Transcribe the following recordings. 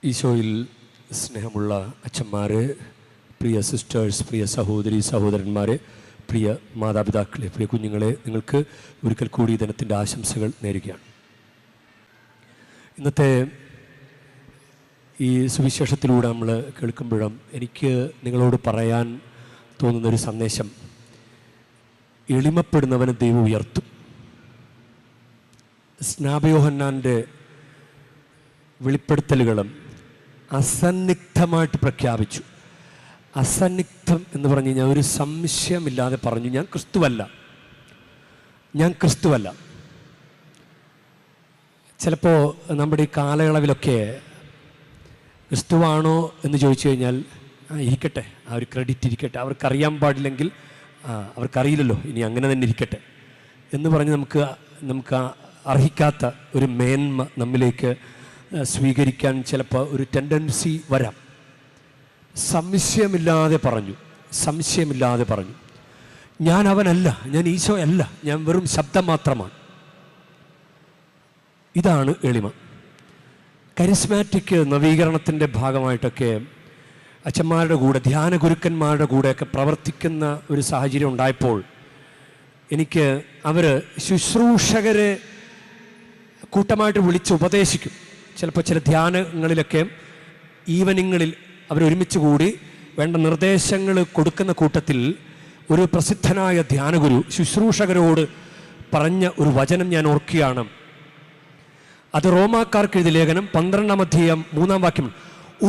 ഈശോയിൽ സ്നേഹമുള്ള അച്ഛന്മാരെ, പ്രിയ സിസ്റ്റേഴ്സ്, പ്രിയ സഹോദരി സഹോദരന്മാരെ, പ്രിയ മാതാപിതാക്കളെ, പ്രിയ കുഞ്ഞുങ്ങളെ, നിങ്ങൾക്ക് ഒരിക്കൽ കൂടി ദിനത്തിൻ്റെ ആശംസകൾ നേരുകയാണ്. ഇന്നത്തെ ഈ സുവിശേഷത്തിലൂടെ നമ്മൾ കേൾക്കുമ്പോഴും എനിക്ക് നിങ്ങളോട് പറയാൻ തോന്നുന്നൊരു സന്ദേശം, എളിമപ്പെടുന്നവനെ ദൈവം ഉയർത്തും. സ്നാപയോഹന്നാൻ്റെ വെളിപ്പെടുത്തലുകളും അസന്നിഗ്ധമായിട്ട് പ്രഖ്യാപിച്ചു. അസന്നിഗ്ധം എന്ന് പറഞ്ഞു കഴിഞ്ഞാൽ ഒരു സംശയമില്ലാതെ പറഞ്ഞു, ഞാൻ ക്രിസ്തുവല്ല. ചിലപ്പോൾ നമ്മുടെ ഈ കാലയളവിലൊക്കെ ക്രിസ്തുവാണോ എന്ന് ചോദിച്ചു കഴിഞ്ഞാൽ ഇരിക്കട്ടെ, ആ ഒരു ക്രെഡിറ്റ് ഇരിക്കട്ടെ, അവർക്കറിയാൻ പാടില്ലെങ്കിൽ അവർക്കറിയില്ലല്ലോ, ഇനി അങ്ങനെ തന്നെ ഇരിക്കട്ടെ എന്ന് പറഞ്ഞ് നമുക്ക് അർഹിക്കാത്ത ഒരു മേന്മ നമ്മിലേക്ക് സ്വീകരിക്കാൻ ചിലപ്പോൾ ഒരു ടെൻഡൻസി വരാം. സംശയമില്ലാതെ പറഞ്ഞു, ഞാൻ അവനല്ല, ഞാൻ ഈശോ അല്ല, ഞാൻ വെറും ശബ്ദം മാത്രമാണ്. ഇതാണ് എളിമ. കരിസ്മാറ്റിക് നവീകരണത്തിൻ്റെ ഭാഗമായിട്ടൊക്കെ അച്ഛന്മാരുടെ കൂടെ, ധ്യാന ഗുരുക്കന്മാരുടെ കൂടെയൊക്കെ പ്രവർത്തിക്കുന്ന ഒരു സാഹചര്യം ഉണ്ടായപ്പോൾ എനിക്ക് അവർ ശുശ്രൂഷകരെ കൂട്ടമായിട്ട് വിളിച്ച് ഉപദേശിക്കും. ചിലപ്പോൾ ചില ധ്യാനങ്ങളിലൊക്കെ ഈവനിങ്ങളിൽ അവരൊരുമിച്ച് കൂടി വേണ്ട നിർദ്ദേശങ്ങൾ കൊടുക്കുന്ന കൂട്ടത്തിൽ ഒരു പ്രസിദ്ധനായ ധ്യാനഗുരു ശുശ്രൂഷകരോട് പറഞ്ഞ ഒരു വചനം ഞാൻ ഓർക്കുകയാണ്. അത് റോമാക്കാർക്ക് എഴുതിയ ലേഖനം 12-ാം അധ്യായം 3-ാം വാക്യം.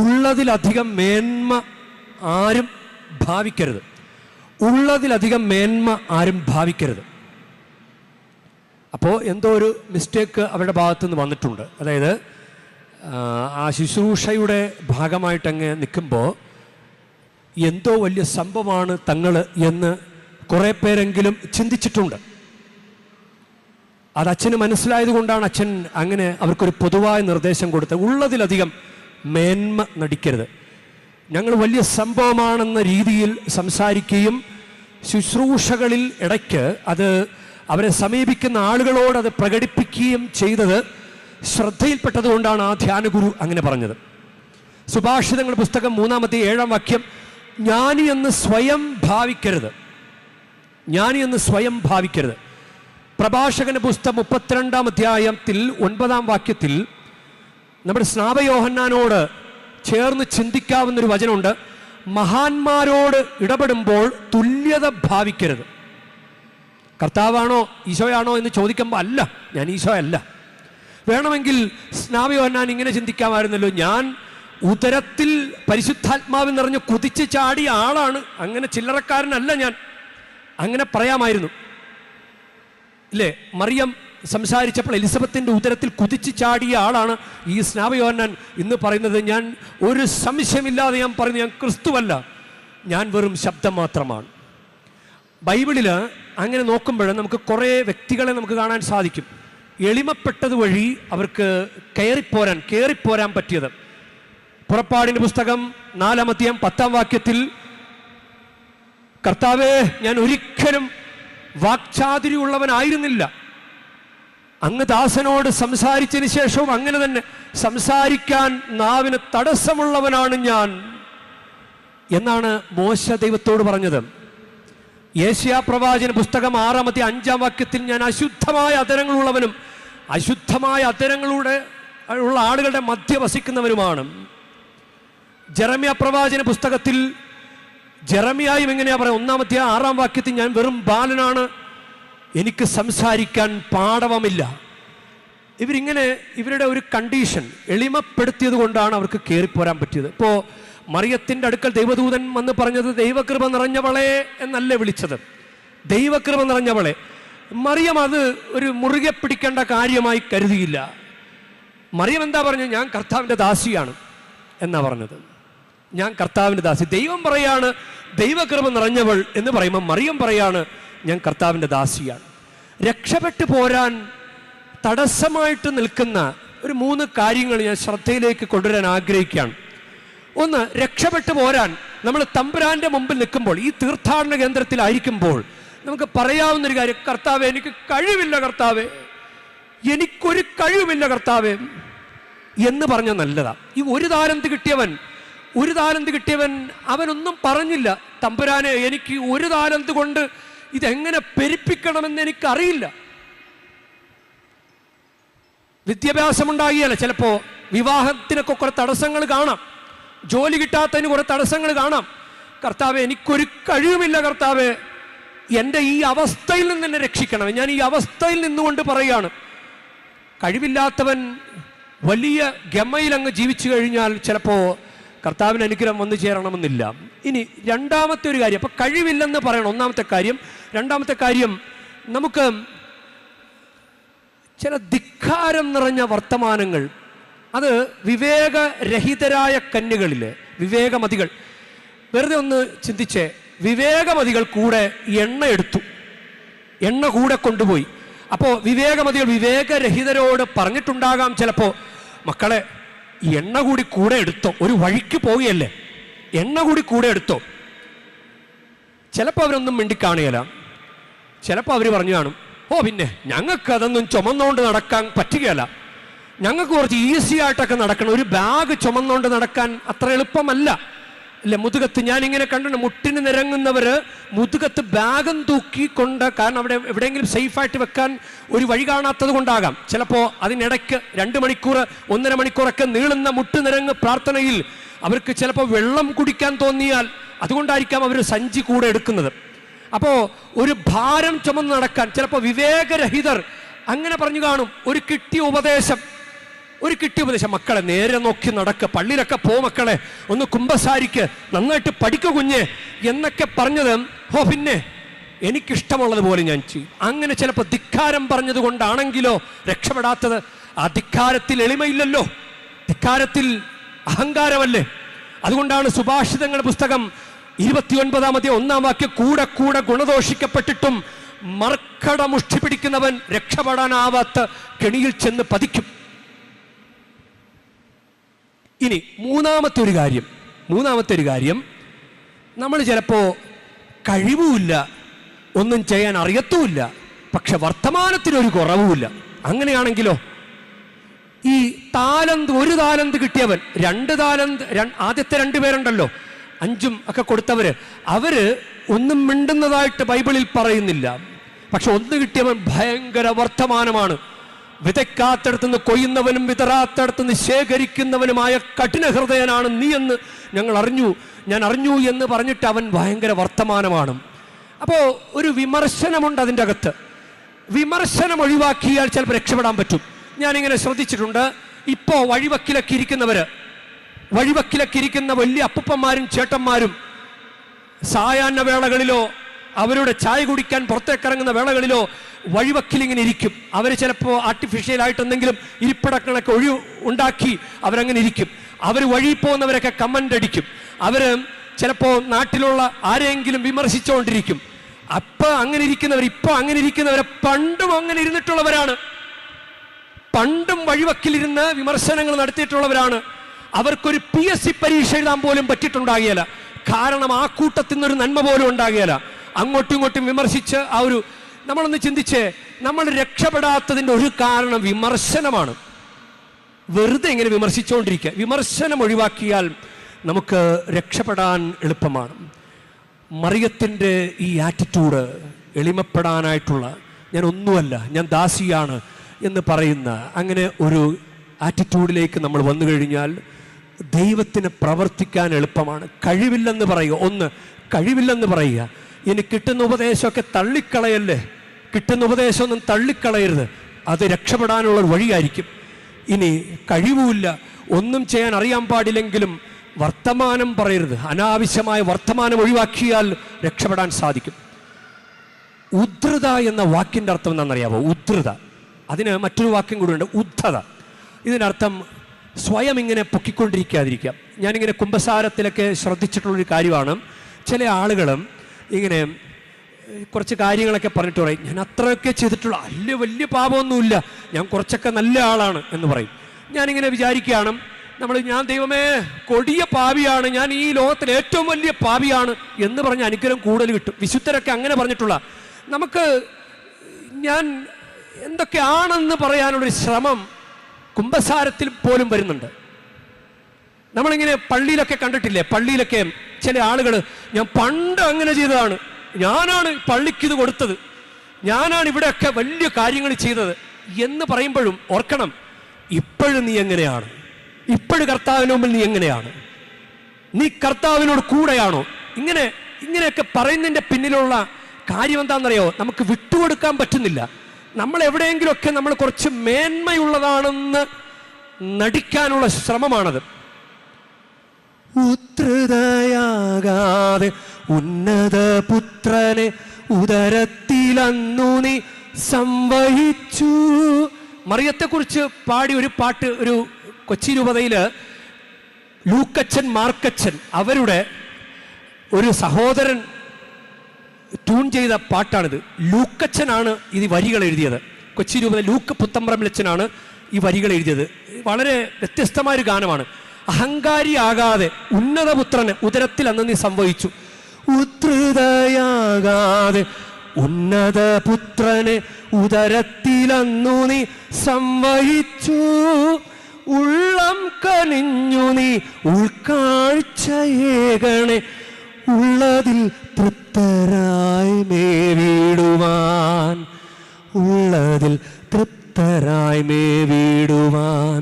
ഉള്ളതിലധികം മേന്മ ആരും ഭാവിക്കരുത്. അപ്പോൾ എന്തോ ഒരു മിസ്റ്റേക്ക് അവരുടെ ഭാഗത്തു നിന്ന് വന്നിട്ടുണ്ട്. അതായത് ആ ശുശ്രൂഷയുടെ ഭാഗമായിട്ടങ്ങ് നിൽക്കുമ്പോൾ എന്തോ വലിയ സംഭവമാണ് തങ്ങൾ എന്ന് കുറേ പേരെങ്കിലും ചിന്തിച്ചിട്ടുണ്ട്. അത് അച്ഛന് മനസ്സിലായത് കൊണ്ടാണ് അച്ഛൻ അങ്ങനെ അവർക്കൊരു പൊതുവായ നിർദ്ദേശം കൊടുത്തത്. ഉള്ളതിലധികം മേന്മ നടിക്കരുത്. ഞങ്ങൾ വലിയ സംഭവമാണെന്ന രീതിയിൽ സംസാരിക്കുകയും ശുശ്രൂഷകളിൽ ഇടയ്ക്ക് അത് അവരെ സമീപിക്കുന്ന ആളുകളോട് അത് പ്രകടിപ്പിക്കുകയും ചെയ്തത് ശ്രദ്ധയിൽപ്പെട്ടതുകൊണ്ടാണ് ആ ധ്യാനഗുരു അങ്ങനെ പറഞ്ഞത്. സുഭാഷിതങ്ങൾ പുസ്തകം 3-ാം അധ്യായം 7-ാം വാക്യം, ജ്ഞാനി എന്ന് സ്വയം ഭാവിക്കരുത്. പ്രഭാഷകന്റെ പുസ്തകം 32-ാം അധ്യായത്തിൽ 9-ാം വാക്യത്തിൽ നമ്മുടെ സ്നാപയോഹന്നാനോട് ചേർന്ന് ചിന്തിക്കാവുന്നൊരു വചനമുണ്ട്. മഹാന്മാരോട് ഇടപെടുമ്പോൾ തുല്യത ഭാവിക്കരുത്. കർത്താവാണോ ഈശോയാണോ എന്ന് ചോദിക്കുമ്പോൾ അല്ല, ഞാൻ ഈശോ അല്ല. വേണമെങ്കിൽ സ്നാപയോഹന്നാൻ ഇങ്ങനെ ചിന്തിക്കാമായിരുന്നല്ലോ, ഞാൻ ഉദരത്തിൽ പരിശുദ്ധാത്മാവിൽ നിറഞ്ഞ് കുതിച്ച് ചാടിയ ആളാണ്, അങ്ങനെ ചില്ലറക്കാരനല്ല ഞാൻ, അങ്ങനെ പറയാമായിരുന്നു ഇല്ലേ? മറിയം സംസാരിച്ചപ്പോൾ എലിസബത്തിൻ്റെ ഉദരത്തിൽ കുതിച്ച് ചാടിയ ആളാണ് ഈ സ്നാപയോഹന്നാൻ. ഇന്ന് പറയുന്നത്, ഞാൻ ഒരു സംശയമില്ലാതെ ഞാൻ പറയുന്നത്, ഞാൻ ക്രിസ്തുവല്ല, ഞാൻ വെറും ശബ്ദം മാത്രമാണ്. ബൈബിളിൽ അങ്ങനെ നോക്കുമ്പോൾ നമുക്ക് കുറേ വ്യക്തികളെ നമുക്ക് കാണാൻ സാധിക്കും. എളിമപ്പെട്ടത് വഴി അവർക്ക് കയറിപ്പോരാൻ പറ്റിയത്. പുറപ്പാടിൻ്റെ പുസ്തകം 4-ാം അധ്യായം 10-ാം വാക്യത്തിൽ, കർത്താവേ, ഞാൻ ഒരിക്കലും വാക്ചാതുര്യമുള്ളവനായിരുന്നില്ല, അങ്ങ് ദാസനോട് സംസാരിച്ചതിന് ശേഷവും അങ്ങനെ തന്നെ സംസാരിക്കാൻ നാവിന് തടസ്സമുള്ളവനാണ് ഞാൻ എന്നാണ് മോശ ദൈവത്തോട് പറഞ്ഞത്. യേശയ്യാ പ്രവാചന പുസ്തകം 6-ാം അധ്യായം 5-ാം വാക്യത്തിൽ, ഞാൻ അശുദ്ധമായ അധരങ്ങളുള്ളവനും അശുദ്ധമായ അധരങ്ങളുടെ ഉള്ള ആളുകളുടെ മധ്യ വസിക്കുന്നവനുമാണ്. ജെറമ്യ പ്രവാചന പുസ്തകത്തിൽ ജെറമ്യായും എങ്ങനെയാ പറയാം, 1-ാം അധ്യായം 6-ാം വാക്യത്തിൽ, ഞാൻ വെറും ബാലനാണ്, എനിക്ക് സംസാരിക്കാൻ പാടവമില്ല. ഇവരുടെ ഒരു കണ്ടീഷൻ എളിമപ്പെടുത്തിയത് കൊണ്ടാണ് അവർക്ക് കയറിപ്പോരാൻ പറ്റിയത്. ഇപ്പോൾ മറിയത്തിൻ്റെ അടുക്കൽ ദൈവദൂതൻ വന്ന് പറഞ്ഞത്, ദൈവകൃപ നിറഞ്ഞവളെ എന്നല്ല വിളിച്ചത്, ദൈവകൃപ നിറഞ്ഞവളെ. മറിയം അത് ഒരു മുറുകെ പിടിക്കേണ്ട കാര്യമായി കരുതിയില്ല. മറിയം എന്താ പറഞ്ഞത്? ഞാൻ കർത്താവിൻ്റെ ദാസിയാണ് എന്നാ പറഞ്ഞത്. ഞാൻ കർത്താവിൻ്റെ ദാസി. ദൈവം പറയാണ് ദൈവകൃപ നിറഞ്ഞവൾ എന്ന് പറയുമ്പോൾ മറിയം പറയാണ്, ഞാൻ കർത്താവിൻ്റെ ദാസിയാണ്. രക്ഷപ്പെട്ടു പോരാൻ തടസ്സമായിട്ട് നിൽക്കുന്ന ഒരു 3 കാര്യങ്ങൾ ഞാൻ ശ്രദ്ധയിലേക്ക് കൊണ്ടുവരാൻ ആഗ്രഹിക്കുകയാണ്. ഒന്ന്, രക്ഷപ്പെട്ടു പോരാൻ നമ്മൾ തമ്പുരാൻ്റെ മുമ്പിൽ നിൽക്കുമ്പോൾ, ഈ തീർത്ഥാടന കേന്ദ്രത്തിലായിരിക്കുമ്പോൾ നമുക്ക് പറയാവുന്നൊരു കാര്യം, കർത്താവേ, എനിക്ക് കഴിവില്ല കർത്താവേ, എനിക്കൊരു കഴിവുമില്ല കർത്താവേ, എന്ന് പറഞ്ഞ നല്ലതാ. ഈ ഒരു താലന്ത് കിട്ടിയവൻ അവനൊന്നും പറഞ്ഞില്ല, തമ്പുരാനെ എനിക്ക് ഒരു താലന്ത് കൊണ്ട് ഇതെങ്ങനെ പെരുപ്പിക്കണമെന്ന് എനിക്കറിയില്ല. വിദ്യാഭ്യാസമുണ്ടാകിയല്ല, ചിലപ്പോ വിവാഹത്തിനൊക്കെ കുറെ തടസ്സങ്ങൾ കാണാം, ജോലി കിട്ടാത്തതിന് കുറെ തടസ്സങ്ങൾ കാണാം. കർത്താവെ എനിക്കൊരു കഴിവുമില്ല, കർത്താവെ എൻ്റെ ഈ അവസ്ഥയിൽ നിന്ന് എന്നെ രക്ഷിക്കണം. ഞാൻ ഈ അവസ്ഥയിൽ നിന്നുകൊണ്ട് പറയുകയാണ്, കഴിവില്ലാത്തവൻ വലിയ ഗമയിൽ അങ്ങ് ജീവിച്ചു കഴിഞ്ഞാൽ ചിലപ്പോൾ കർത്താവിന് അനുഗ്രഹം വന്നു ചേരണമെന്നില്ല. ഇനി രണ്ടാമത്തെ ഒരു കാര്യം, അപ്പം കഴിവില്ലെന്ന് പറയണം ഒന്നാമത്തെ കാര്യം. രണ്ടാമത്തെ കാര്യം, നമുക്ക് ചില ധിക്കാരം നിറഞ്ഞ വർത്തമാനങ്ങൾ, അത് വിവേകരഹിതരായ കന്യകളിലെ വിവേകമതികൾ, വെറുതെ ഒന്ന് ചിന്തിച്ചേ, വിവേകമതികൾ കൂടെ എണ്ണ കൂടെ കൊണ്ടുപോയി. അപ്പോൾ വിവേകമതികൾ വിവേകരഹിതരോട് പറഞ്ഞിട്ടുണ്ടാകാം ചിലപ്പോൾ, മക്കളെ എണ്ണ കൂടെ എടുത്തോ, ഒരു വഴിക്ക് പോവുകയല്ലേ, എണ്ണ കൂടെ എടുത്തോ. ചിലപ്പോൾ അവരൊന്നും മിണ്ടിക്കാണുകയില്ല, ചിലപ്പോൾ അവർ പറഞ്ഞു കാണും, ഓ പിന്നെ ഞങ്ങൾക്ക് അതൊന്നും ചുമന്നുകൊണ്ട് നടക്കാൻ പറ്റുകയല്ല, ഞങ്ങൾക്ക് കുറച്ച് ഈസി ആയിട്ടൊക്കെ നടക്കണം, ഒരു ബാഗ് ചുമന്നുകൊണ്ട് നടക്കാൻ അത്ര എളുപ്പമല്ല അല്ലെ. മുതുകത്ത് ഞാനിങ്ങനെ കണ്ടിട്ടുണ്ട്, മുട്ടിന് നിരങ്ങുന്നവര് മുതുകത്ത് ബാഗും തൂക്കിക്കൊണ്ട്, കാരണം അവിടെ എവിടെയെങ്കിലും സേഫായിട്ട് വെക്കാൻ ഒരു വഴി കാണാത്തത് കൊണ്ടാകാം. ചിലപ്പോൾ അതിനിടയ്ക്ക് 2 മണിക്കൂർ 1.5 മണിക്കൂറൊക്കെ നീളുന്ന മുട്ടുനിരങ്ങ് പ്രാർത്ഥനയിൽ അവർക്ക് ചിലപ്പോൾ വെള്ളം കുടിക്കാൻ തോന്നിയാൽ അതുകൊണ്ടായിരിക്കാം അവർ സഞ്ചി കൂടെ എടുക്കുന്നത്. അപ്പോൾ ഒരു ഭാരം ചുമന്ന് നടക്കാൻ ചിലപ്പോൾ വിവേകരഹിതർ അങ്ങനെ പറഞ്ഞു കാണും. ഒരു കിട്ടിയ ഉപദേശം, മക്കളെ നേരെ നോക്കി നടക്കുക, പള്ളിയിലൊക്കെ പോ മക്കളെ, ഒന്ന് കുമ്പസാരിക്ക്, നന്നായിട്ട് പഠിക്കു കുഞ്ഞെ എന്നൊക്കെ പറഞ്ഞത്, ഓ പിന്നെ എനിക്കിഷ്ടമുള്ളതുപോലെ ഞാൻ ചെയ്യും. അങ്ങനെ ചിലപ്പോൾ ധിക്കാരം പറഞ്ഞത് കൊണ്ടാണെങ്കിലോ രക്ഷപ്പെടാത്തത്. ആ ധിക്കാരത്തിൽ എളിമയില്ലല്ലോ, ധിക്കാരത്തിൽ അഹങ്കാരമല്ലേ. അതുകൊണ്ടാണ് സുഭാഷിതങ്ങളുടെ പുസ്തകം 29-1 വാക്യം, കൂടെ ഗുണദോഷിക്കപ്പെട്ടിട്ടും മർക്കട മുഷ്ടി പിടിക്കുന്നവൻ രക്ഷപ്പെടാനാവാത്ത കെണിയിൽ ചെന്ന് പതിക്കും. ഇനി മൂന്നാമത്തെ ഒരു കാര്യം, നമ്മൾ ചിലപ്പോൾ കഴിവുമില്ല, ഒന്നും ചെയ്യാൻ അറിയത്തുമില്ല, പക്ഷെ വർത്തമാനത്തിനൊരു കുറവുമില്ല. അങ്ങനെയാണെങ്കിലോ, ഈ ഒരു താലന്ത് കിട്ടിയവൻ 2 താലന്ത്, ആദ്യത്തെ 2 പേരുണ്ടല്ലോ, 5 ഒക്കെ കൊടുത്തവര്, അവര് ഒന്നും മിണ്ടുന്നതായിട്ട് ബൈബിളിൽ പറയുന്നില്ല. പക്ഷെ 1 കിട്ടിയവൻ ഭയങ്കര വർത്തമാനമാണ്. വിതയ്ക്കാത്തടത്തുനിന്ന് കൊയ്യുന്നവനും വിതറാത്തടത്തുനിന്ന് ശേഖരിക്കുന്നവനുമായ കഠിന ഹൃദയനാണ് നീ എന്ന് ഞാൻ അറിഞ്ഞു എന്ന് പറഞ്ഞിട്ട് അവൻ ഭയങ്കര വർത്തമാനമാണ്. അപ്പോൾ ഒരു വിമർശനമുണ്ട് അതിൻ്റെ അകത്ത്. വിമർശനം ഒഴിവാക്കിയാൽ ചിലപ്പോൾ രക്ഷപ്പെടാൻ പറ്റും. ഞാനിങ്ങനെ ശ്രദ്ധിച്ചിട്ടുണ്ട്, ഇപ്പോൾ വഴിവക്കിലൊക്കെ ഇരിക്കുന്ന വലിയ അപ്പുപ്പന്മാരും ചേട്ടന്മാരും സായാഹ്ന വേളകളിലോ അവരുടെ ചായ കുടിക്കാൻ പുറത്തേക്കിറങ്ങുന്ന വേളകളിലോ വഴിവക്കിലിങ്ങനെ ഇരിക്കും. അവർ ചിലപ്പോൾ ആർട്ടിഫിഷ്യലായിട്ട് എന്തെങ്കിലും ഇരിപ്പിടക്കണൊക്കെ ഉണ്ടാക്കി അവരങ്ങനെ ഇരിക്കും. അവർ വഴി പോകുന്നവരൊക്കെ കമൻ്റ് അടിക്കും. അവർ ചിലപ്പോൾ നാട്ടിലുള്ള ആരെങ്കിലും വിമർശിച്ചുകൊണ്ടിരിക്കും. അപ്പോൾ അങ്ങനെ ഇരിക്കുന്നവരെ പണ്ടും അങ്ങനെ ഇരുന്നിട്ടുള്ളവരാണ്. പണ്ടും വഴിവക്കിലിരുന്ന് വിമർശനങ്ങൾ നടത്തിയിട്ടുള്ളവരാണ്. അവർക്കൊരു PSC പരീക്ഷ എഴുതാൻ പോലും പറ്റിയിട്ടുണ്ടാകിയല്ല. കാരണം ആ കൂട്ടത്തിൽ നിന്നൊരു നന്മ പോലും ഉണ്ടാകിയല്ല. അങ്ങോട്ടും ഇങ്ങോട്ടും വിമർശിച്ച് നമ്മളൊന്ന് ചിന്തിച്ച്, നമ്മൾ രക്ഷപ്പെടാത്തതിൻ്റെ ഒരു കാരണം വിമർശനമാണ്. വെറുതെ ഇങ്ങനെ വിമർശിച്ചുകൊണ്ടിരിക്കുക. വിമർശനം ഒഴിവാക്കിയാൽ നമുക്ക് രക്ഷപ്പെടാൻ എളുപ്പമാണ്. മറിയത്തിൻ്റെ ഈ ആറ്റിറ്റ്യൂഡ്, എളിമപ്പെടാനായിട്ടുള്ള, ഞാൻ ഒന്നുമല്ല, ഞാൻ ദാസിയാണ് എന്ന് പറയുന്ന അങ്ങനെ ഒരു ആറ്റിറ്റ്യൂഡിലേക്ക് നമ്മൾ വന്നു കഴിഞ്ഞാൽ ദൈവത്തിന് പ്രവർത്തിക്കാൻ എളുപ്പമാണ്. കഴിവില്ലെന്ന് പറയുക. ഇനി കിട്ടുന്ന ഉപദേശമൊക്കെ തള്ളിക്കളയല്ലേ, കിട്ടുന്ന ഉപദേശമൊന്നും തള്ളിക്കളയരുത്, അത് രക്ഷപ്പെടാനുള്ള വഴിയായിരിക്കും. ഇനി കഴിവുമില്ല, ഒന്നും ചെയ്യാൻ അറിയാൻ പാടില്ലെങ്കിലും വർത്തമാനം പറയരുത്. അനാവശ്യമായ വർത്തമാനം ഒഴിവാക്കിയാൽ രക്ഷപ്പെടാൻ സാധിക്കും. ഉദ്ധൃത എന്ന വാക്കിൻ്റെ അർത്ഥം എന്താണെന്നറിയാമോ? ഉദ്ധൃത, അതിന് മറ്റൊരു വാക്യം കൂടി ഉണ്ട്, ഉദ്ധത. ഇതിനർത്ഥം സ്വയം ഇങ്ങനെ പൊക്കിക്കൊണ്ടിരിക്കാതിരിക്കുക. ഞാനിങ്ങനെ കുമ്പസാരത്തിലൊക്കെ ശ്രദ്ധിച്ചിട്ടുള്ളൊരു കാര്യമാണ്, ചില ആളുകളും ഇങ്ങനെ കുറച്ച് കാര്യങ്ങളൊക്കെ പറഞ്ഞിട്ട് പറയും, ഞാൻ അത്രയൊക്കെ ചെയ്തിട്ടുള്ള വലിയ പാപമൊന്നുമില്ല, ഞാൻ കുറച്ചൊക്കെ നല്ല ആളാണ് എന്ന് പറയും. ഞാനിങ്ങനെ വിചാരിക്കുകയാണ്, ഞാൻ ദൈവമേ കൊടിയ പാപിയാണ്, ഞാൻ ഈ ലോകത്തിലെ ഏറ്റവും വലിയ പാപിയാണ് എന്ന് പറഞ്ഞ അനുഗ്രഹം കൂടുതൽ കിട്ടും. വിശുദ്ധരൊക്കെ അങ്ങനെ പറഞ്ഞിട്ടുള്ള, നമുക്ക് ഞാൻ എന്തൊക്കെയാണെന്ന് പറയാനുള്ളൊരു ശ്രമം കുമ്പസാരത്തിൽ പോലും വരുന്നുണ്ട്. നമ്മളിങ്ങനെ പള്ളിയിലൊക്കെ കണ്ടിട്ടില്ലേ? പള്ളിയിലൊക്കെ ചില ആളുകൾ, ഞാൻ പണ്ട് അങ്ങനെ ചെയ്തതാണ്, ഞാനാണ് പള്ളിക്കിത് കൊടുത്തത്, ഞാനാണ് ഇവിടെയൊക്കെ വലിയ കാര്യങ്ങൾ ചെയ്തത് എന്ന് പറയുമ്പോഴും ഓർക്കണം, ഇപ്പോഴും നീ എങ്ങനെയാണ്? ഇപ്പോഴും കർത്താവിന് മുമ്പിൽ നീ എങ്ങനെയാണ്? നീ കർത്താവിനോട് കൂടെയാണോ? ഇങ്ങനെയൊക്കെ പറയുന്നതിൻ്റെ പിന്നിലുള്ള കാര്യം എന്താണെന്നറിയോ? നമുക്ക് വിട്ടുകൊടുക്കാൻ പറ്റുന്നില്ല. നമ്മൾ എവിടെയെങ്കിലുമൊക്കെ നമ്മൾ കുറച്ച് മേന്മയുള്ളതാണെന്ന് നടിക്കാനുള്ള ശ്രമമാണത്. ഉദ്ധൃതയാകാതെ ഉന്നത പുത്രനെ ഉദരത്തിലന്നു നീ സംവഹിച്ചു. മറിയത്തെക്കുറിച്ച് പാടി ഒരു പാട്ട് ഒരു കൊച്ചി രൂപതയില് ലൂക്കച്ചൻ മാർക്കച്ചൻ അവരുടെ ഒരു സഹോദരൻ ട്യൂൺ ചെയ്ത പാട്ടാണിത്. ലൂക്കച്ചനാണ് ഇത് വരികൾ എഴുതിയത്. കൊച്ചി രൂപത ലൂക്ക് പുത്തമ്പറമ്പിലച്ചനാണ് ഈ വരികൾ എഴുതിയത്. വളരെ വ്യത്യസ്തമായൊരു ഗാനമാണ്. അഹങ്കാരിയാകാതെ ഉന്നതപുത്രന് ഉദരത്തിൽ അന്ന് നീ സംഭവിച്ചു. ഉദ്ധൃതയാകാതെ ഉന്നതപുത്രന് ഉദരത്തിലന്നു നീ സംവഹിച്ചു. ഉള്ളം കനിഞ്ഞു നീ ഉൾക്കാഴ്ചയേകണേ, ഉള്ളതിൽ തൃപ്തരായി മേവിടുവാൻ, ഉള്ളതിൽ തൃപ്തരായി മേവിടുവാൻ.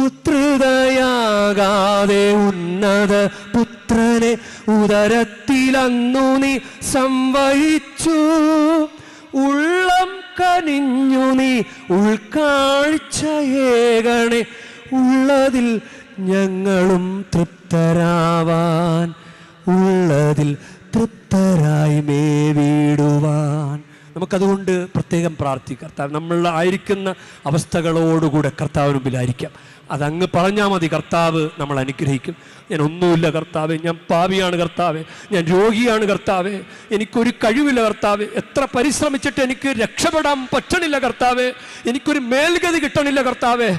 ഉദ്ധൃതയാകാതെ ഉന്നത പുത്രനെ ഉദരത്തിലന്നു നീ സംവഹിച്ചു. ഉള്ളം കനിഞ്ഞു നീ ഉൾക്കാഴ്ചയേകണേ, ഉള്ളതിൽ ഞങ്ങളും തൃപ്തരാവാൻ, ഉള്ളതിൽ തൃപ്തരായി മേവിടുവാൻ. നമുക്കതുകൊണ്ട് പ്രത്യേകം പ്രാർത്ഥിക്കാം. നമ്മൾ ആയിരിക്കുന്ന അവസ്ഥകളോടുകൂടെ കർത്താവിന് മുമ്പിലായിരിക്കാം. അതങ്ങ് പറഞ്ഞാൽ മതി, കർത്താവ് നമ്മൾ അനുഗ്രഹിക്കും. ഞാൻ ഒന്നുമില്ല കർത്താവേ, ഞാൻ പാപിയാണ് കർത്താവേ, ഞാൻ രോഗിയാണ് കർത്താവേ, എനിക്കൊരു കഴിവില്ല കർത്താവേ, എത്ര പരിശ്രമിച്ചിട്ട് എനിക്ക് രക്ഷപ്പെടാൻ പറ്റണില്ല കർത്താവേ, എനിക്കൊരു മേൽഗതി കിട്ടണില്ല കർത്താവേ.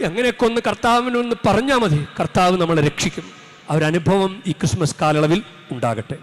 അങ്ങനെയൊക്കെ ഒന്ന് കർത്താവിനൊന്ന് പറഞ്ഞാൽ മതി, കർത്താവ് നമ്മളെ രക്ഷിക്കും. ആ ഒരു അനുഭവം ഈ ക്രിസ്മസ് കാലയളവിൽ ഉണ്ടാകട്ടെ.